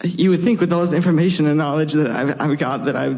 you would think with all this information and knowledge that I've got that I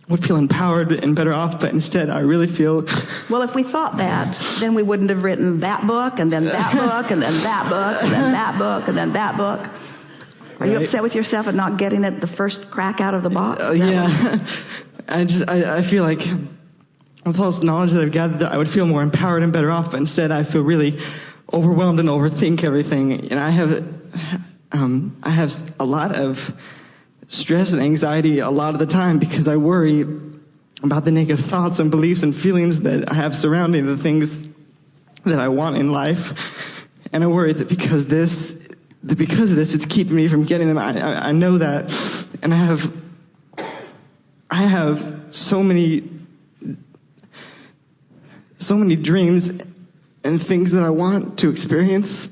would feel empowered and better off, but instead I really feel... Well, if we thought that, then we wouldn't have written that book, and then that book, and then that book, and then that book, and then that book. Are you upset with yourself at not getting it the first crack out of the box? Yeah. I feel like with all this knowledge that I've gathered, that I would feel more empowered and better off, but instead I feel really overwhelmed and overthink everything. And I have a lot of stress and anxiety a lot of the time because I worry about the negative thoughts and beliefs and feelings that I have surrounding the things that I want in life. And I worry that because of this, it's keeping me from getting them. I know that, and I have so many dreams and things that I want to experience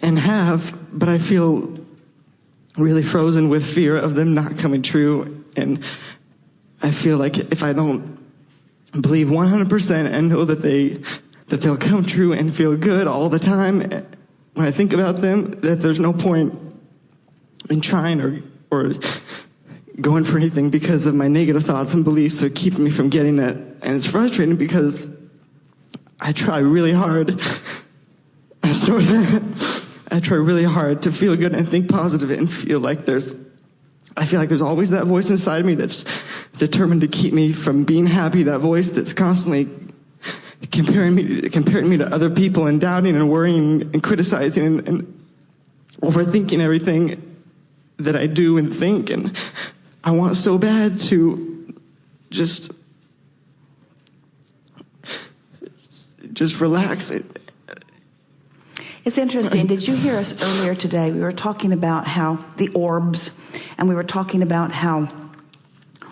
and have, but I feel really frozen with fear of them not coming true. And I feel like if I don't believe 100% and know that they'll come true and feel good all the time when I think about them, that there's no point in trying or going for anything because of my negative thoughts and beliefs are keeping me from getting it. And it's frustrating because I try really hard. I try really hard to feel good and think positive and feel like there's always that voice inside me that's determined to keep me from being happy, that voice that's constantly comparing me to other people and doubting and worrying and criticizing and overthinking everything that I do and think. And I want so bad to just relax it. It's interesting. Did you hear us earlier today? We were talking about how the orbs, and we were talking about how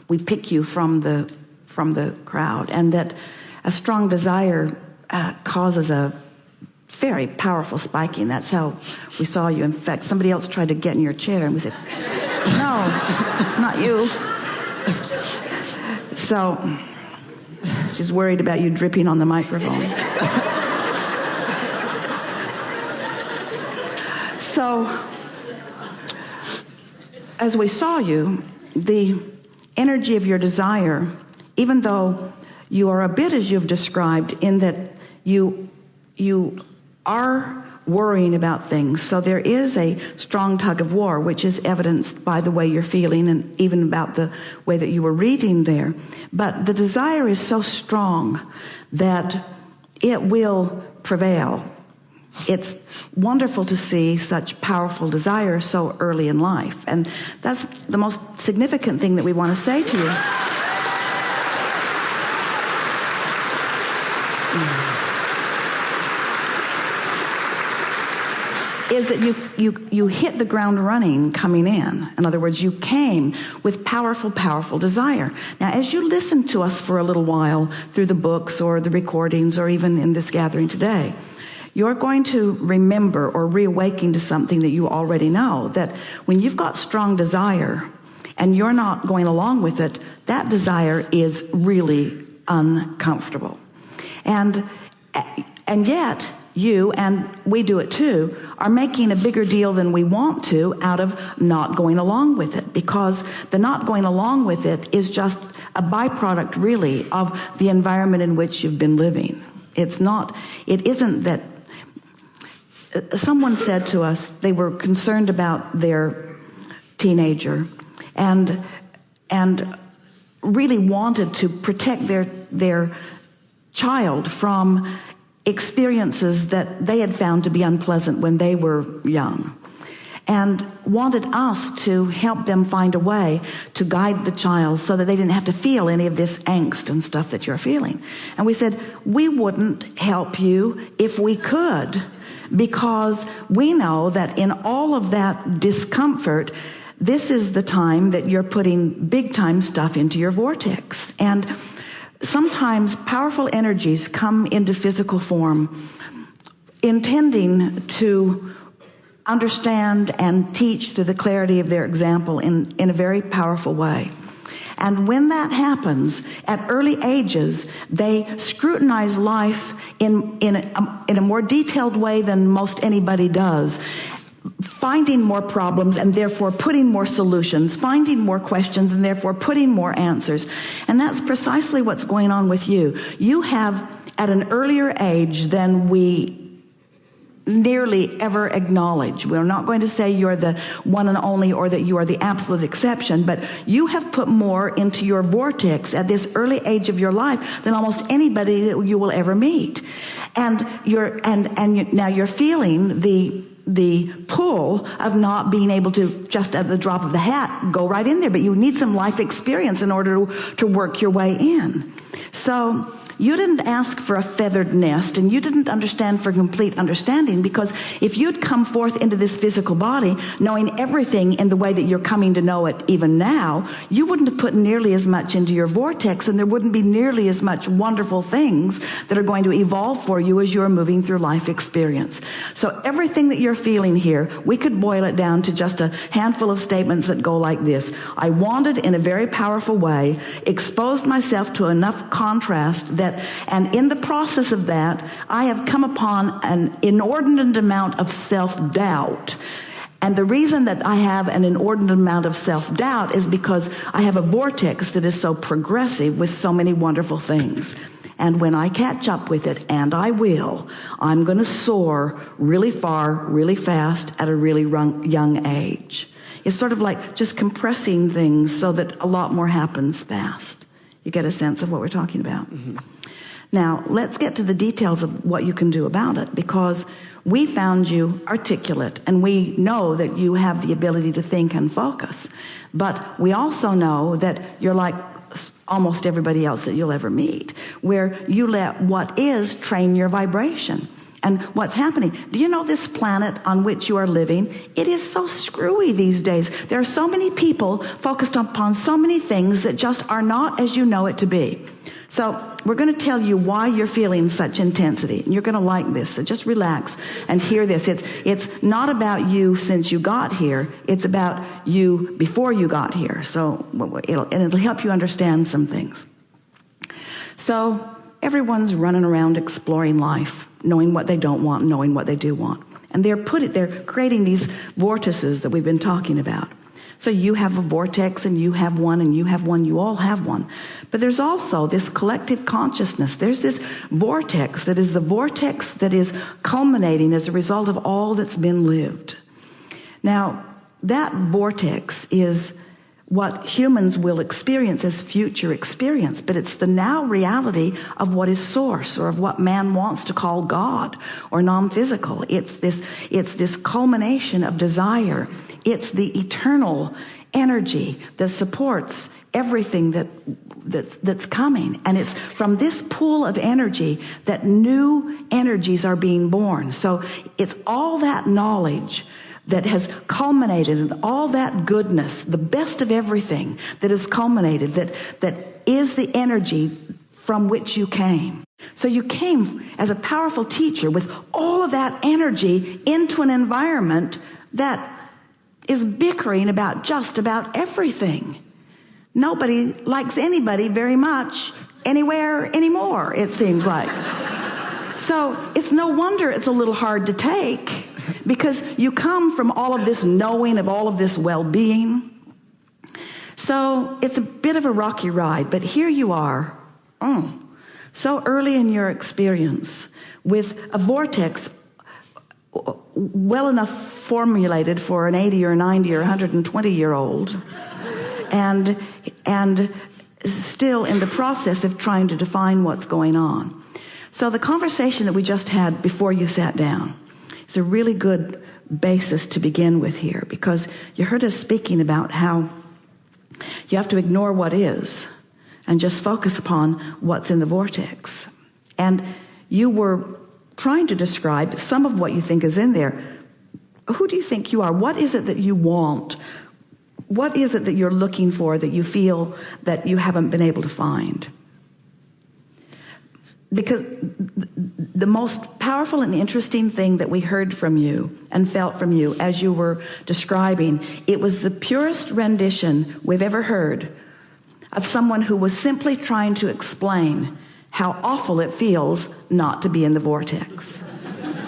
we pick you from the crowd, and that a strong desire causes a very powerful spiking. That's how we saw you. In fact, somebody else tried to get in your chair, and we said, "No, not you." So she's worried about you dripping on the microphone. So, as we saw you, the energy of your desire, even though you are a bit as you've described, in that you are worrying about things, so there is a strong tug of war, which is evidenced by the way you're feeling and even about the way that you were reading there. But the desire is so strong that it will prevail. It's wonderful to see such powerful desire so early in life. And that's the most significant thing that we want to say to you. Is that you hit the ground running coming in. In other words, you came with powerful desire. Now, as you listen to us for a little while through the books or the recordings or even in this gathering today, you're going to remember or reawaken to something that you already know, that when you've got strong desire and you're not going along with it, that desire is really uncomfortable. And yet, you, and we do it too, are making a bigger deal than we want to out of not going along with it, because the not going along with it is just a byproduct, really, of the environment in which you've been living. It isn't that. Someone said to us they were concerned about their teenager and really wanted to protect their child from experiences that they had found to be unpleasant when they were young, and wanted us to help them find a way to guide the child so that they didn't have to feel any of this angst and stuff that you're feeling. And we said, we wouldn't help you if we could, because we know that in all of that discomfort, this is the time that you're putting big time stuff into your vortex. And sometimes powerful energies come into physical form intending to understand and teach through the clarity of their example in a very powerful way. And when that happens, at early ages, they scrutinize life in a more detailed way than most anybody does. finding more problems and therefore putting more solutions, finding more questions and therefore putting more answers. And that's precisely what's going on with you. You have, at an earlier age than we nearly ever acknowledge. We're not going to say you're the one and only or that you are the absolute exception, but you have put more into your vortex at this early age of your life than almost anybody that you will ever meet. And now you're feeling the pull of not being able to just at the drop of the hat go right in there, but you need some life experience in order to work your way in. So you didn't ask for a feathered nest, and you didn't understand for complete understanding, because if you'd come forth into this physical body knowing everything in the way that you're coming to know it even now, you wouldn't have put nearly as much into your vortex, and there wouldn't be nearly as much wonderful things that are going to evolve for you as you're moving through life experience. So everything that you're feeling here, we could boil it down to just a handful of statements that go like this. I wanted in a very powerful way, exposed myself to enough contrast that, and in the process of that, I have come upon an inordinate amount of self-doubt. And the reason that I have an inordinate amount of self-doubt is because I have a vortex that is so progressive with so many wonderful things. And when I catch up with it, and I will, I'm going to soar really far, really fast at a really young age. It's sort of like just compressing things so that a lot more happens fast. You get a sense of what we're talking about? Mm-hmm. Now, let's get to the details of what you can do about it, because we found you articulate, and we know that you have the ability to think and focus. But we also know that you're like almost everybody else that you'll ever meet, where you let what is train your vibration. And what's happening, do you know this planet on which you are living? It is so screwy these days. There are so many people focused upon so many things that just are not as you know it to be. So we're going to tell you why you're feeling such intensity. And you're going to like this. So just relax and hear this. It's not about you since you got here. It's about you before you got here. So it'll help you understand some things. So everyone's running around exploring life, knowing what they don't want, knowing what they do want. And they're creating these vortices that we've been talking about. So you have a vortex, and you have one, and you have one, you all have one. But there's also this collective consciousness. There's this vortex that is the vortex that is culminating as a result of all that's been lived. Now, that vortex is what humans will experience as future experience, but it's the now reality of what is source, or of what man wants to call God or non-physical. It's this culmination of desire. It's the eternal energy that supports everything that's coming. And it's from this pool of energy that new energies are being born. So it's all that knowledge that has culminated, and all that goodness, the best of everything that has culminated, that is the energy from which you came. So you came as a powerful teacher with all of that energy into an environment that is bickering about just about everything. Nobody likes anybody very much anywhere anymore, it seems like. So it's no wonder it's a little hard to take, because you come from all of this knowing of all of this well-being. So it's a bit of a rocky ride, but here you are, so early in your experience, with a vortex well enough formulated for an 80 or 90 or 120-year-old, and still in the process of trying to define what's going on. So the conversation that we just had before you sat down is a really good basis to begin with here, because you heard us speaking about how you have to ignore what is and just focus upon what's in the vortex. And you were trying to describe some of what you think is in there. Who do you think you are? What is it that you want? What is it that you're looking for that you feel that you haven't been able to find? Because the most powerful and interesting thing that we heard from you and felt from you as you were describing, it was the purest rendition we've ever heard of someone who was simply trying to explain how awful it feels not to be in the vortex.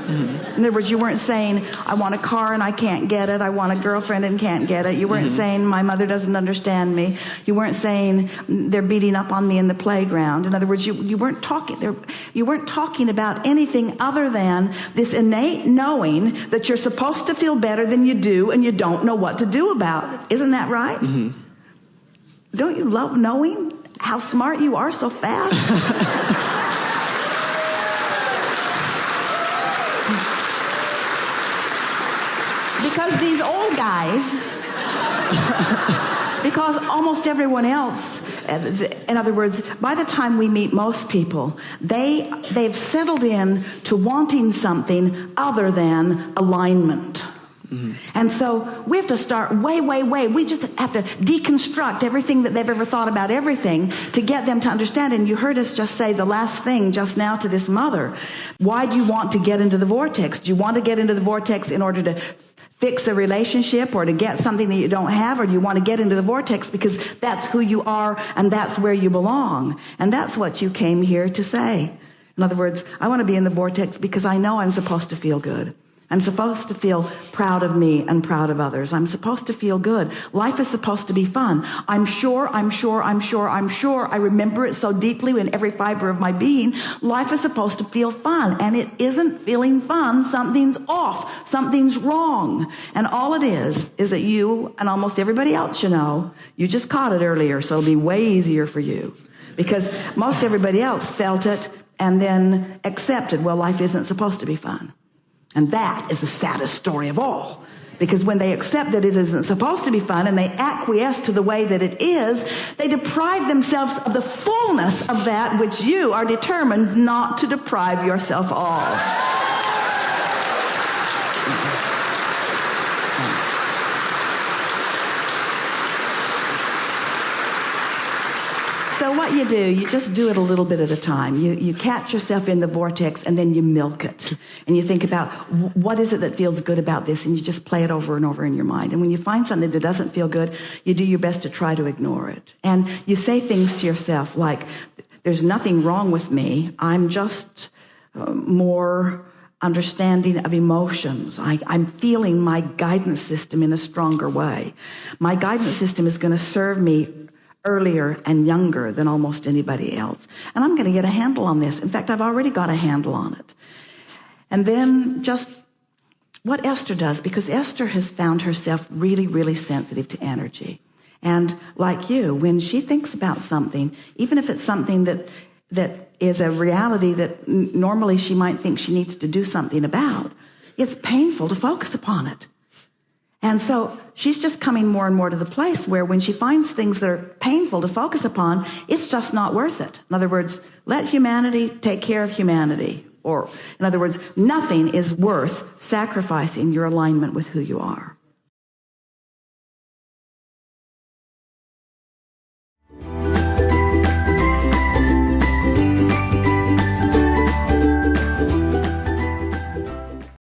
In other words, you weren't saying, I want a car and I can't get it. I want a girlfriend and can't get it. You weren't saying, my mother doesn't understand me. You weren't saying, they're beating up on me in the playground. In other words, you weren't talking about anything other than this innate knowing that you're supposed to feel better than you do and you don't know what to do about it. Isn't that right? Don't you love knowing how smart you are so fast? Because these old guys, because almost everyone else, in other words, by the time we meet most people, they've settled in to wanting something other than alignment. And so we have to start way. We just have to deconstruct everything that they've ever thought about everything to get them to understand. And you heard us just say the last thing just now to this mother. Why do you want to get into the vortex? Do you want to get into the vortex in order to fix a relationship or to get something that you don't have, or do you want to get into the vortex because that's who you are and that's where you belong? And that's what you came here to say. In other words, I want to be in the vortex because I know I'm supposed to feel good. I'm supposed to feel proud of me and proud of others. I'm supposed to feel good. Life is supposed to be fun. I'm sure. I remember it so deeply in every fiber of my being. Life is supposed to feel fun, and it isn't feeling fun. Something's off. Something's wrong. And all it is that you and almost everybody else you know, you just caught it earlier, so it'll be way easier for you. Because most everybody else felt it and then accepted, well, life isn't supposed to be fun. And that is the saddest story of all. Because when they accept that it isn't supposed to be fun and they acquiesce to the way that it is, they deprive themselves of the fullness of that which you are determined not to deprive yourself of. So what you do, you just do it a little bit at a time. You catch yourself in the vortex and then you milk it. And you think about, what is it that feels good about this? And you just play it over and over in your mind. And when you find something that doesn't feel good, you do your best to try to ignore it. And you say things to yourself like, there's nothing wrong with me. I'm just more understanding of emotions. I'm feeling my guidance system in a stronger way. My guidance system is going to serve me earlier and younger than almost anybody else. And I'm going to get a handle on this. In fact, I've already got a handle on it. And then just what Esther does, because Esther has found herself really, really sensitive to energy. And like you, when she thinks about something, even if it's something that is a reality that normally she might think she needs to do something about, it's painful to focus upon it. And so she's just coming more and more to the place where when she finds things that are painful to focus upon, it's just not worth it. In other words, let humanity take care of humanity. Or, in other words, nothing is worth sacrificing your alignment with who you are.